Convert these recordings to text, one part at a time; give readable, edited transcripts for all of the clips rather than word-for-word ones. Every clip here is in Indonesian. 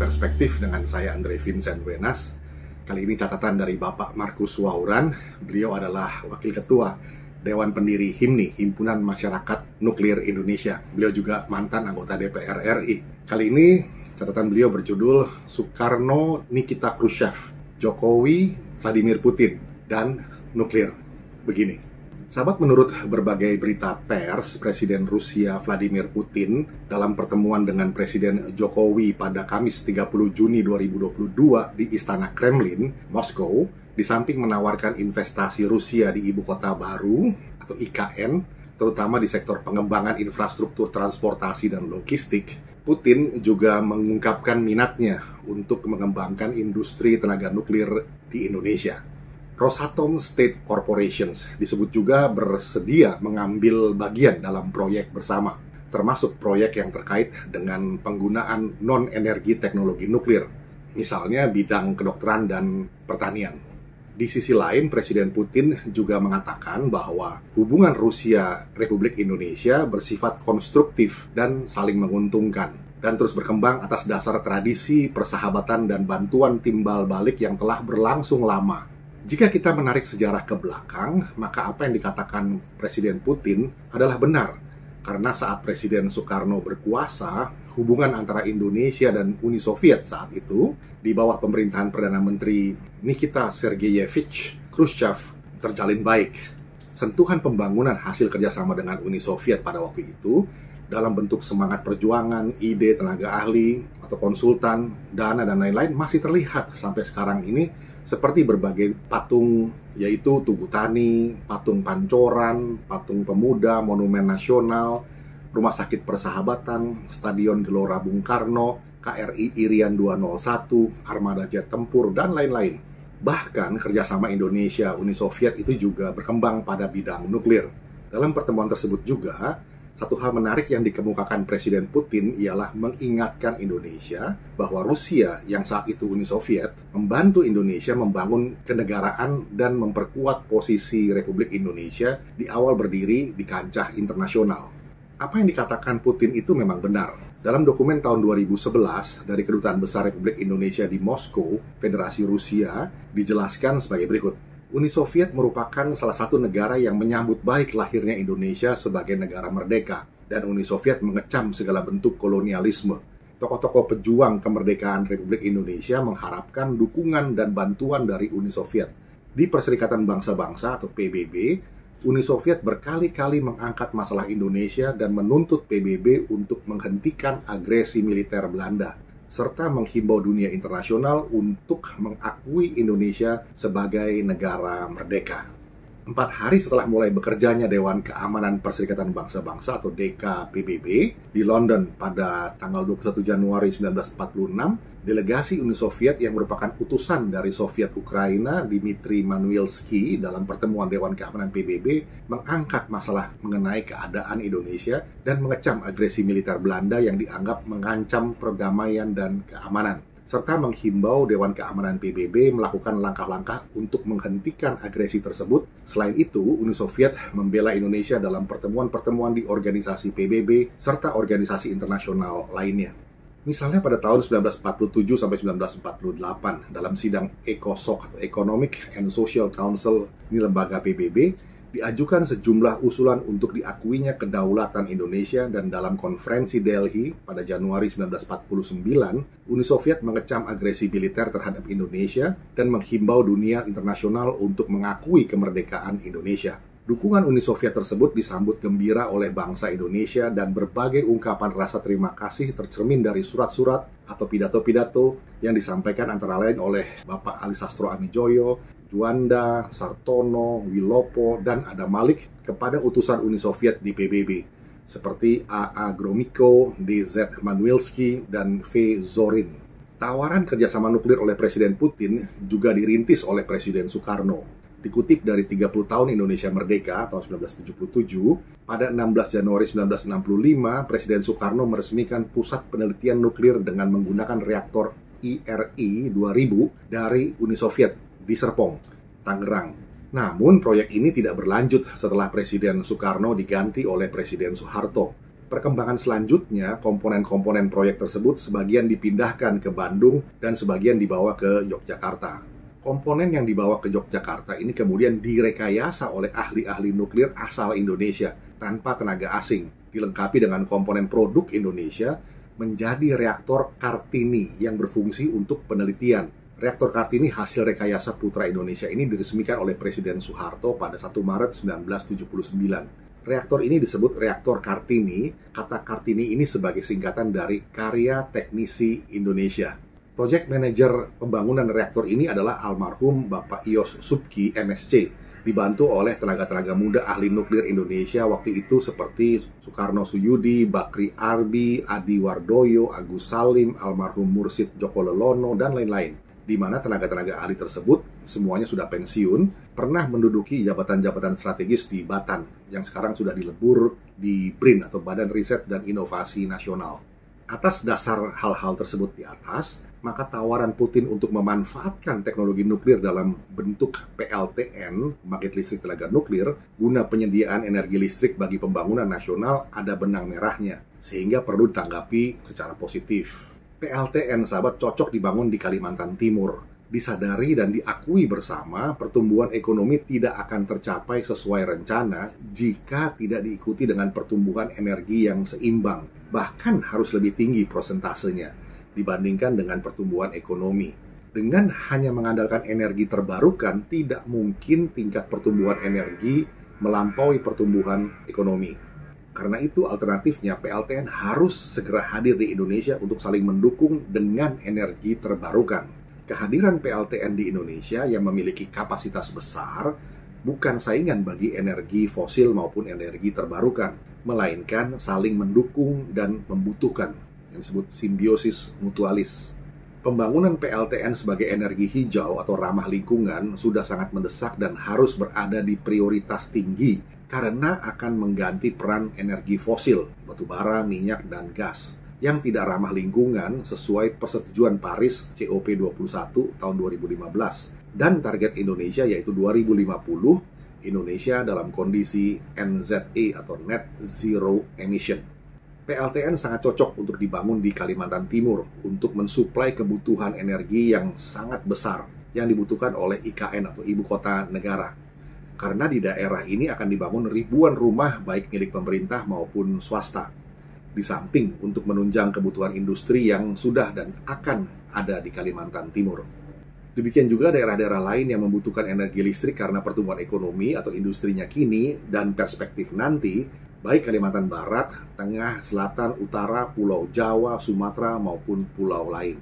Perspektif dengan saya Andre Vincent Wenas. Kali ini catatan dari Bapak Markus Wauran. Beliau adalah Wakil Ketua Dewan Pendiri HIMNI, Himpunan Masyarakat Nuklir Indonesia. Beliau juga mantan anggota DPR RI. Kali ini catatan beliau berjudul Soekarno Nikita Khrushchev, Jokowi Vladimir Putin, dan nuklir. Begini. Sahabat, menurut berbagai berita pers, Presiden Rusia Vladimir Putin dalam pertemuan dengan Presiden Jokowi pada Kamis 30 Juni 2022 di Istana Kremlin, Moskow, di samping menawarkan investasi Rusia di ibu kota baru atau IKN, terutama di sektor pengembangan infrastruktur transportasi dan logistik, Putin juga mengungkapkan minatnya untuk mengembangkan industri tenaga nuklir di Indonesia. Rosatom State Corporations disebut juga bersedia mengambil bagian dalam proyek bersama, termasuk proyek yang terkait dengan penggunaan non-energi teknologi nuklir, misalnya bidang kedokteran dan pertanian. Di sisi lain, Presiden Putin juga mengatakan bahwa hubungan Rusia Republik Indonesia bersifat konstruktif dan saling menguntungkan, dan terus berkembang atas dasar tradisi, persahabatan, dan bantuan timbal balik yang telah berlangsung lama. Jika kita menarik sejarah ke belakang, maka apa yang dikatakan Presiden Putin adalah benar. Karena saat Presiden Soekarno berkuasa, hubungan antara Indonesia dan Uni Soviet saat itu, di bawah pemerintahan Perdana Menteri Nikita Sergeyevich Khrushchev, terjalin baik. Sentuhan pembangunan hasil kerjasama dengan Uni Soviet pada waktu itu, dalam bentuk semangat perjuangan, ide tenaga ahli, atau konsultan, dana, dan lain-lain masih terlihat sampai sekarang ini, seperti berbagai patung, yaitu Tugu Tani, patung Pancoran, patung Pemuda, Monumen Nasional, Rumah Sakit Persahabatan, Stadion Gelora Bung Karno, KRI Irian 201, Armada Jet Tempur, dan lain-lain. Bahkan kerjasama Indonesia-Uni Soviet itu juga berkembang pada bidang nuklir. Dalam pertemuan tersebut juga, satu hal menarik yang dikemukakan Presiden Putin ialah mengingatkan Indonesia bahwa Rusia yang saat itu Uni Soviet membantu Indonesia membangun kenegaraan dan memperkuat posisi Republik Indonesia di awal berdiri di kancah internasional. Apa yang dikatakan Putin itu memang benar. Dalam dokumen tahun 2011 dari Kedutaan Besar Republik Indonesia di Moskow, Federasi Rusia, dijelaskan sebagai berikut. Uni Soviet merupakan salah satu negara yang menyambut baik lahirnya Indonesia sebagai negara merdeka, dan Uni Soviet mengecam segala bentuk kolonialisme. Tokoh-tokoh pejuang kemerdekaan Republik Indonesia mengharapkan dukungan dan bantuan dari Uni Soviet. Di Perserikatan Bangsa-Bangsa atau PBB, Uni Soviet berkali-kali mengangkat masalah Indonesia dan menuntut PBB untuk menghentikan agresi militer Belanda, serta menghimbau dunia internasional untuk mengakui Indonesia sebagai negara merdeka. 4 hari setelah mulai bekerjanya Dewan Keamanan Perserikatan Bangsa-Bangsa atau DKPBB di London pada tanggal 21 Januari 1946, delegasi Uni Soviet yang merupakan utusan dari Soviet Ukraina, Dmitry Manuilsky, dalam pertemuan Dewan Keamanan PBB mengangkat masalah mengenai keadaan Indonesia dan mengecam agresi militer Belanda yang dianggap mengancam perdamaian dan keamanan, serta menghimbau Dewan Keamanan PBB melakukan langkah-langkah untuk menghentikan agresi tersebut. Selain itu, Uni Soviet membela Indonesia dalam pertemuan-pertemuan di organisasi PBB serta organisasi internasional lainnya. Misalnya pada tahun 1947 sampai 1948 dalam sidang ECOSOC atau Economic and Social Council, ini lembaga PBB, diajukan sejumlah usulan untuk diakuinya kedaulatan Indonesia, dan dalam konferensi Delhi pada Januari 1949, Uni Soviet mengecam agresi militer terhadap Indonesia dan menghimbau dunia internasional untuk mengakui kemerdekaan Indonesia. Dukungan Uni Soviet tersebut disambut gembira oleh bangsa Indonesia, dan berbagai ungkapan rasa terima kasih tercermin dari surat-surat atau pidato-pidato yang disampaikan antara lain oleh Bapak Ali Sastro Amijoyo, Juanda, Sartono, Wilopo, dan Adam Malik kepada utusan Uni Soviet di PBB, seperti A.A. Gromyko, D.Z. Manuilsky, dan V. Zorin. Tawaran kerjasama nuklir oleh Presiden Putin juga dirintis oleh Presiden Soekarno. Dikutip dari 30 tahun Indonesia Merdeka tahun 1977, pada 16 Januari 1965, Presiden Soekarno meresmikan Pusat Penelitian Nuklir dengan menggunakan reaktor IRI 2000 dari Uni Soviet di Serpong, Tangerang. Namun, proyek ini tidak berlanjut setelah Presiden Soekarno diganti oleh Presiden Soeharto. Perkembangan selanjutnya, komponen-komponen proyek tersebut sebagian dipindahkan ke Bandung dan sebagian dibawa ke Yogyakarta. Komponen yang dibawa ke Yogyakarta ini kemudian direkayasa oleh ahli-ahli nuklir asal Indonesia tanpa tenaga asing, dilengkapi dengan komponen produk Indonesia menjadi reaktor Kartini yang berfungsi untuk penelitian. Reaktor Kartini hasil rekayasa Putra Indonesia ini diresmikan oleh Presiden Soeharto pada 1 Maret 1979. Reaktor ini disebut reaktor Kartini. Kata Kartini ini sebagai singkatan dari Karya Teknisi Indonesia. Project Manager pembangunan reaktor ini adalah almarhum Bapak Ios Subki, MSc, dibantu oleh tenaga-tenaga muda ahli nuklir Indonesia waktu itu seperti Soekarno Suyudi, Bakri Arbi, Adi Wardoyo, Agus Salim, almarhum Mursid Djoko Lelono, dan lain-lain. Di mana tenaga-tenaga ahli tersebut semuanya sudah pensiun, pernah menduduki jabatan-jabatan strategis di Batan, yang sekarang sudah dilebur di BRIN atau Badan Riset dan Inovasi Nasional. Atas dasar hal-hal tersebut di atas, maka tawaran Putin untuk memanfaatkan teknologi nuklir dalam bentuk PLTN, pembangkit listrik tenaga nuklir, guna penyediaan energi listrik bagi pembangunan nasional ada benang merahnya, sehingga perlu ditanggapi secara positif. PLTN, sahabat, cocok dibangun di Kalimantan Timur. Disadari dan diakui bersama, pertumbuhan ekonomi tidak akan tercapai sesuai rencana jika tidak diikuti dengan pertumbuhan energi yang seimbang. Bahkan harus lebih tinggi prosentasenya dibandingkan dengan pertumbuhan ekonomi. Dengan hanya mengandalkan energi terbarukan, tidak mungkin tingkat pertumbuhan energi melampaui pertumbuhan ekonomi. Karena itu alternatifnya PLTN harus segera hadir di Indonesia untuk saling mendukung dengan energi terbarukan. Kehadiran PLTN di Indonesia yang memiliki kapasitas besar bukan saingan bagi energi fosil maupun energi terbarukan, melainkan saling mendukung dan membutuhkan, yang disebut simbiosis mutualis. Pembangunan PLTN sebagai energi hijau atau ramah lingkungan sudah sangat mendesak dan harus berada di prioritas tinggi karena akan mengganti peran energi fosil, batu bara, minyak, dan gas yang tidak ramah lingkungan sesuai Persetujuan Paris COP21 tahun 2015 dan target Indonesia yaitu 2050 Indonesia dalam kondisi NZE atau Net Zero Emission. PLTN sangat cocok untuk dibangun di Kalimantan Timur untuk mensuplai kebutuhan energi yang sangat besar yang dibutuhkan oleh IKN atau Ibu Kota Negara. Karena di daerah ini akan dibangun ribuan rumah baik milik pemerintah maupun swasta. Di samping untuk menunjang kebutuhan industri yang sudah dan akan ada di Kalimantan Timur. Demikian juga daerah-daerah lain yang membutuhkan energi listrik karena pertumbuhan ekonomi atau industrinya kini dan perspektif nanti, baik Kalimantan Barat, Tengah, Selatan, Utara, Pulau Jawa, Sumatera maupun pulau lain.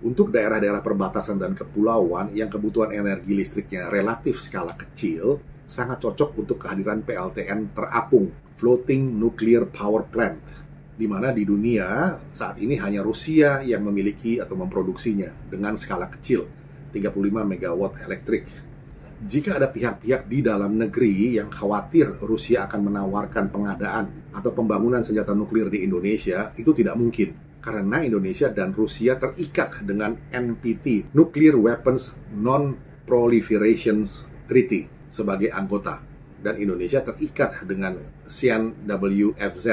Untuk daerah-daerah perbatasan dan kepulauan yang kebutuhan energi listriknya relatif skala kecil, sangat cocok untuk kehadiran PLTN terapung, Floating Nuclear Power Plant, di mana di dunia saat ini hanya Rusia yang memiliki atau memproduksinya dengan skala kecil, 35 MW elektrik. Jika ada pihak-pihak di dalam negeri yang khawatir Rusia akan menawarkan pengadaan atau pembangunan senjata nuklir di Indonesia, itu tidak mungkin. Karena Indonesia dan Rusia terikat dengan NPT, Nuclear Weapons Non-Proliferation Treaty, sebagai anggota, dan Indonesia terikat dengan CNWFZ,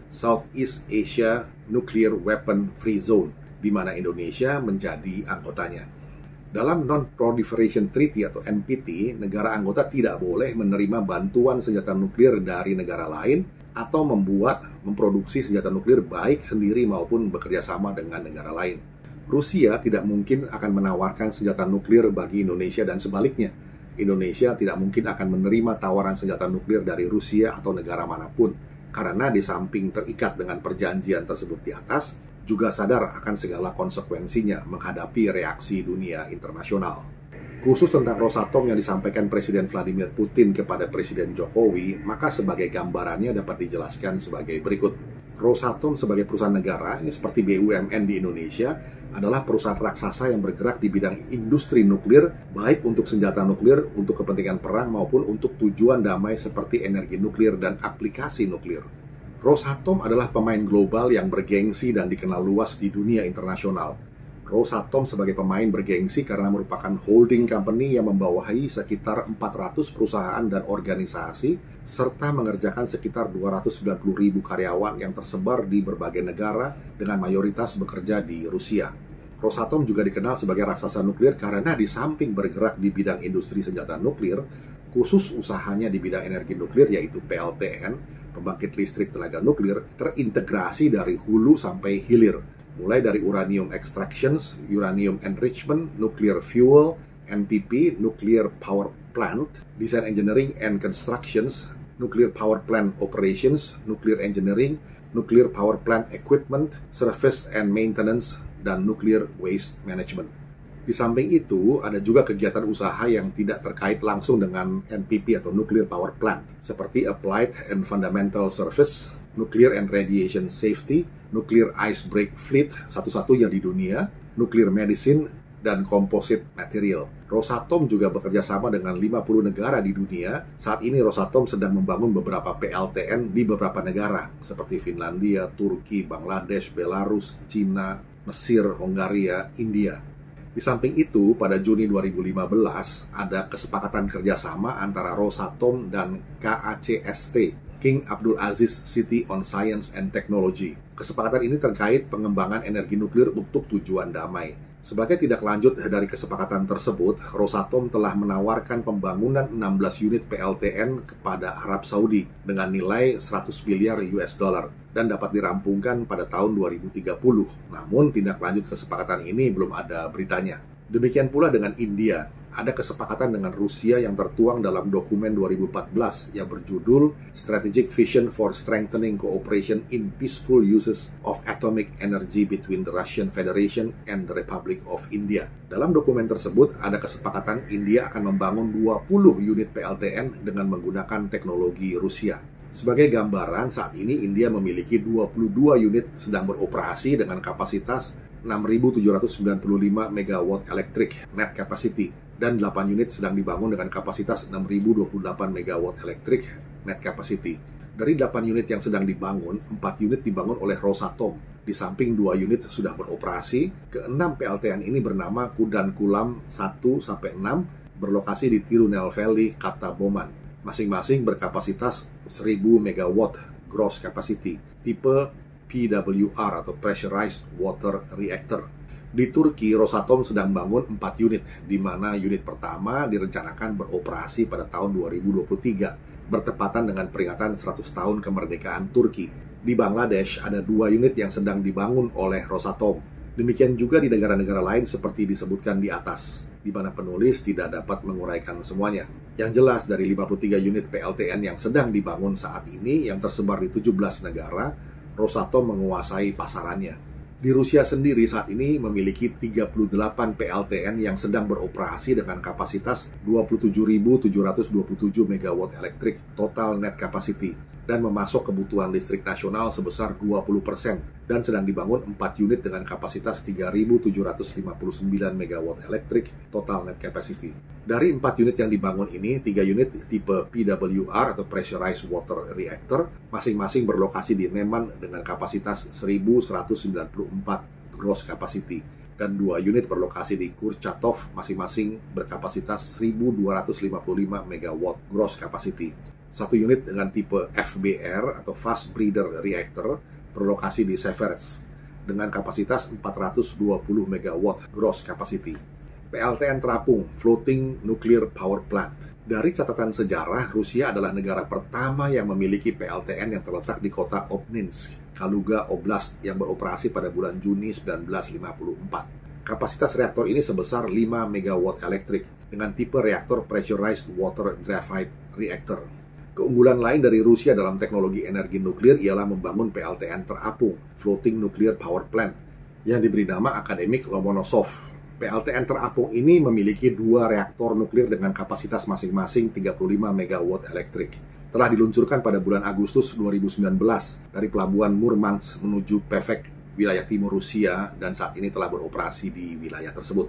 Southeast Asia Nuclear Weapon Free Zone, di mana Indonesia menjadi anggotanya. Dalam Non-Proliferation Treaty atau NPT, negara anggota tidak boleh menerima bantuan senjata nuklir dari negara lain atau memproduksi senjata nuklir baik sendiri maupun bekerja sama dengan negara lain. Rusia tidak mungkin akan menawarkan senjata nuklir bagi Indonesia dan sebaliknya. Indonesia tidak mungkin akan menerima tawaran senjata nuklir dari Rusia atau negara manapun, karena di samping terikat dengan perjanjian tersebut di atas, juga sadar akan segala konsekuensinya menghadapi reaksi dunia internasional. Khusus tentang Rosatom yang disampaikan Presiden Vladimir Putin kepada Presiden Jokowi, maka sebagai gambarannya dapat dijelaskan sebagai berikut. Rosatom sebagai perusahaan negara, ini seperti BUMN di Indonesia, adalah perusahaan raksasa yang bergerak di bidang industri nuklir, baik untuk senjata nuklir, untuk kepentingan perang, maupun untuk tujuan damai seperti energi nuklir dan aplikasi nuklir. Rosatom adalah pemain global yang bergengsi dan dikenal luas di dunia internasional. Rosatom sebagai pemain bergengsi karena merupakan holding company yang membawahi sekitar 400 perusahaan dan organisasi, serta mengerjakan sekitar 290.000 karyawan yang tersebar di berbagai negara dengan mayoritas bekerja di Rusia. Rosatom juga dikenal sebagai raksasa nuklir karena di samping bergerak di bidang industri senjata nuklir, khusus usahanya di bidang energi nuklir yaitu PLTN, pembangkit listrik tenaga nuklir, terintegrasi dari hulu sampai hilir, mulai dari uranium extractions, uranium enrichment, nuclear fuel, NPP, nuclear power plant, design engineering and constructions, nuclear power plant operations, nuclear engineering, nuclear power plant equipment, service and maintenance, dan nuclear waste management. Di samping itu, ada juga kegiatan usaha yang tidak terkait langsung dengan NPP atau nuclear power plant, seperti applied and fundamental service, nuclear and radiation safety, nuclear icebreak fleet, satu-satunya di dunia, nuclear medicine, dan composite material. Rosatom juga bekerja sama dengan 50 negara di dunia. Saat ini Rosatom sedang membangun beberapa PLTN di beberapa negara, seperti Finlandia, Turki, Bangladesh, Belarus, Cina, Mesir, Hongaria, India. Di samping itu, pada Juni 2015, ada kesepakatan kerjasama antara Rosatom dan KACST, King Abdul Aziz City on Science and Technology. Kesepakatan ini terkait pengembangan energi nuklir untuk tujuan damai. Sebagai tindak lanjut dari kesepakatan tersebut, Rosatom telah menawarkan pembangunan 16 unit PLTN kepada Arab Saudi dengan nilai 100 miliar US dollar dan dapat dirampungkan pada tahun 2030. Namun, tindak lanjut kesepakatan ini belum ada beritanya. Demikian pula dengan India. Ada kesepakatan dengan Rusia yang tertuang dalam dokumen 2014 yang berjudul Strategic Vision for Strengthening Cooperation in Peaceful Uses of Atomic Energy between the Russian Federation and the Republic of India. Dalam dokumen tersebut ada kesepakatan India akan membangun 20 unit PLTN dengan menggunakan teknologi Rusia. Sebagai gambaran, saat ini India memiliki 22 unit sedang beroperasi dengan kapasitas 6.795 MW elektrik net capacity dan 8 unit sedang dibangun dengan kapasitas 6.028 MW elektrik net capacity. Dari 8 unit yang sedang dibangun, 4 unit dibangun oleh Rosatom. Di samping 2 unit sudah beroperasi, ke-6 PLTN ini bernama Kudankulam 1-6 berlokasi di Tirunelveli, Kataboman. Masing-masing berkapasitas 1.000 MW gross capacity, tipe PWR atau Pressurized Water Reactor. Di Turki, Rosatom sedang bangun 4 unit, di mana unit pertama direncanakan beroperasi pada tahun 2023, bertepatan dengan peringatan 100 tahun kemerdekaan Turki. Di Bangladesh, ada 2 unit yang sedang dibangun oleh Rosatom. Demikian juga di negara-negara lain seperti disebutkan di atas, di mana penulis tidak dapat menguraikan semuanya. Yang jelas, dari 53 unit PLTN yang sedang dibangun saat ini, yang tersebar di 17 negara, Rosatom menguasai pasarannya. Di Rusia sendiri saat ini memiliki 38 PLTN yang sedang beroperasi dengan kapasitas 27.727 MW elektrik total net capacity dan memasok kebutuhan listrik nasional sebesar 20% dan sedang dibangun 4 unit dengan kapasitas 3.759 MW elektrik total net capacity. Dari 4 unit yang dibangun ini, 3 unit tipe PWR atau Pressurized Water Reactor masing-masing berlokasi di Neman dengan kapasitas 1.194 gross capacity dan 2 unit berlokasi di Kurchatov masing-masing berkapasitas 1.255 MW gross capacity. 1 unit dengan tipe FBR atau Fast Breeder Reactor berlokasi di Seversk dengan kapasitas 420 MW gross capacity. PLTN terapung, Floating Nuclear Power Plant. Dari catatan sejarah, Rusia adalah negara pertama yang memiliki PLTN yang terletak di kota Obninsk, Kaluga Oblast yang beroperasi pada bulan Juni 1954. Kapasitas reaktor ini sebesar 5 MW elektrik dengan tipe reaktor Pressurized Water Graphite Reactor. Keunggulan lain dari Rusia dalam teknologi energi nuklir ialah membangun PLTN terapung, Floating Nuclear Power Plant, yang diberi nama akademik Lomonosov. PLTN terapung ini memiliki 2 reaktor nuklir dengan kapasitas masing-masing 35 MW elektrik. Telah diluncurkan pada bulan Agustus 2019 dari pelabuhan Murmansk menuju Pevek, wilayah timur Rusia, dan saat ini telah beroperasi di wilayah tersebut.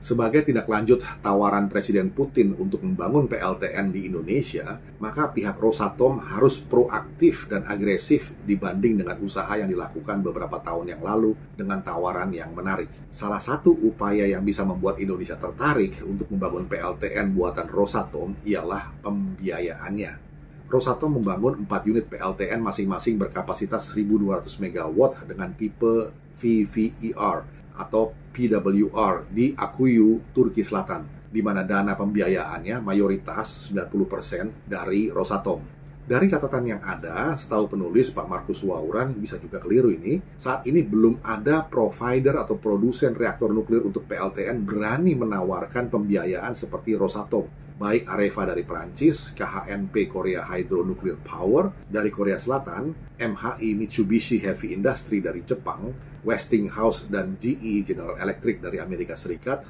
Sebagai tindak lanjut tawaran Presiden Putin untuk membangun PLTN di Indonesia, maka pihak Rosatom harus proaktif dan agresif dibanding dengan usaha yang dilakukan beberapa tahun yang lalu dengan tawaran yang menarik. Salah satu upaya yang bisa membuat Indonesia tertarik untuk membangun PLTN buatan Rosatom ialah pembiayaannya. Rosatom membangun 4 unit PLTN masing-masing berkapasitas 1.200 MW dengan tipe VVER atau PWR di Akuyu, Turki Selatan, di mana dana pembiayaannya mayoritas 90% dari Rosatom. Dari catatan yang ada, setahu penulis Pak Markus Wauran, bisa juga keliru ini, saat ini belum ada provider atau produsen reaktor nuklir untuk PLTN berani menawarkan pembiayaan seperti Rosatom. Baik Areva dari Prancis, KHNP Korea Hydro Nuclear Power dari Korea Selatan, MHI Mitsubishi Heavy Industry dari Jepang, Westinghouse dan GE General Electric dari Amerika Serikat,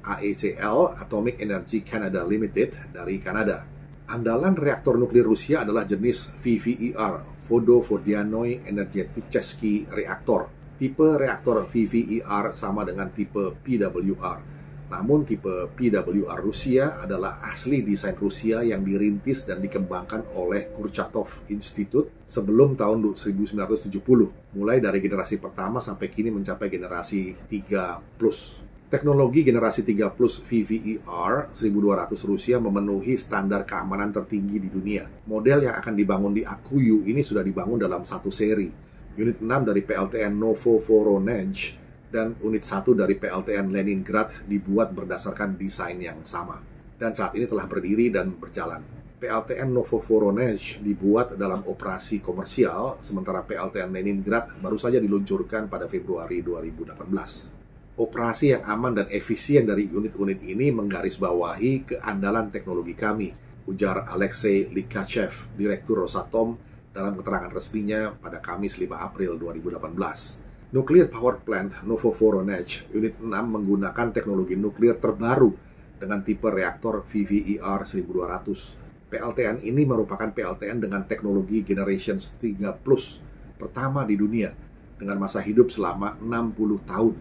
AECL Atomic Energy Canada Limited dari Kanada. Andalan reaktor nuklir Rusia adalah jenis VVER, Vodovodianoi Energetический Reaktor. Tipe reaktor VVER sama dengan tipe PWR. Namun tipe PWR Rusia adalah asli desain Rusia yang dirintis dan dikembangkan oleh Kurchatov Institute sebelum tahun 1970, mulai dari generasi pertama sampai kini mencapai generasi 3+. Teknologi generasi 3+ VVER 1200 Rusia memenuhi standar keamanan tertinggi di dunia. Model yang akan dibangun di Akuyu ini sudah dibangun dalam satu seri. Unit 6 dari PLTN Novovoronezh dan unit 1 dari PLTN Leningrad dibuat berdasarkan desain yang sama. Dan saat ini telah berdiri dan berjalan. PLTN Novovoronezh dibuat dalam operasi komersial, sementara PLTN Leningrad baru saja diluncurkan pada Februari 2018. Operasi yang aman dan efisien dari unit-unit ini menggarisbawahi keandalan teknologi kami, ujar Alexei Likachev, Direktur Rosatom, dalam keterangan resminya pada Kamis 5 April 2018. Nuclear Power Plant Novovoronezh Unit 6 menggunakan teknologi nuklir terbaru dengan tipe reaktor VVER 1200. PLTN ini merupakan PLTN dengan teknologi Generation 3+ pertama di dunia dengan masa hidup selama 60 tahun.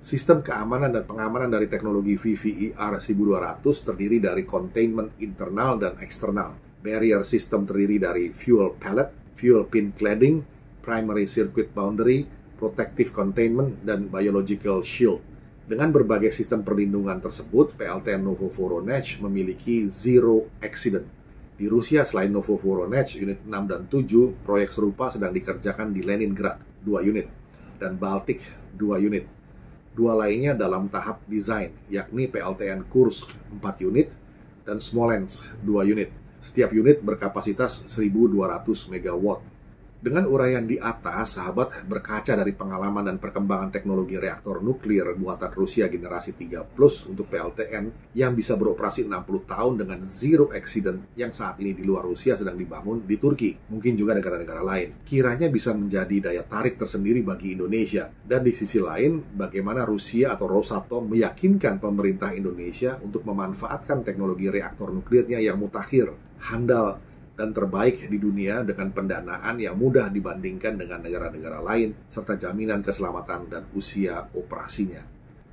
Sistem keamanan dan pengamanan dari teknologi VVER 1200 terdiri dari containment internal dan eksternal. Barrier system terdiri dari fuel pellet, fuel pin cladding, primary circuit boundary, protective containment, dan biological shield. Dengan berbagai sistem perlindungan tersebut, PLTN Novovoronezh memiliki zero accident. Di Rusia, selain Novovoronezh Unit 6 dan 7, proyek serupa sedang dikerjakan di Leningrad, 2 unit, dan Baltic, 2 unit. 2 lainnya dalam tahap desain, yakni PLTN Kursk, 4 unit, dan Smolensk, 2 unit. Setiap unit berkapasitas 1.200 MW. Dengan uraian di atas, sahabat, berkaca dari pengalaman dan perkembangan teknologi reaktor nuklir buatan Rusia generasi 3+ untuk PLTN yang bisa beroperasi 60 tahun dengan zero accident yang saat ini di luar Rusia sedang dibangun di Turki, mungkin juga negara-negara lain. Kiranya bisa menjadi daya tarik tersendiri bagi Indonesia. Dan di sisi lain, bagaimana Rusia atau Rosatom meyakinkan pemerintah Indonesia untuk memanfaatkan teknologi reaktor nuklirnya yang mutakhir, handal, dan terbaik di dunia dengan pendanaan yang mudah dibandingkan dengan negara-negara lain, serta jaminan keselamatan dan usia operasinya.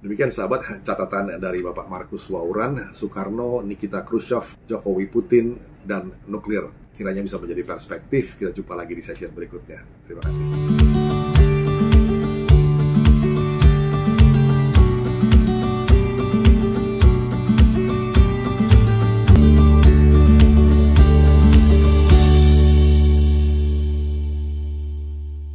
Demikian sahabat, catatan dari Bapak Markus Wauran, Soekarno, Nikita Khrushchev, Jokowi Putin, dan nuklir. Kiranya bisa menjadi perspektif. Kita jumpa lagi di sesi berikutnya. Terima kasih.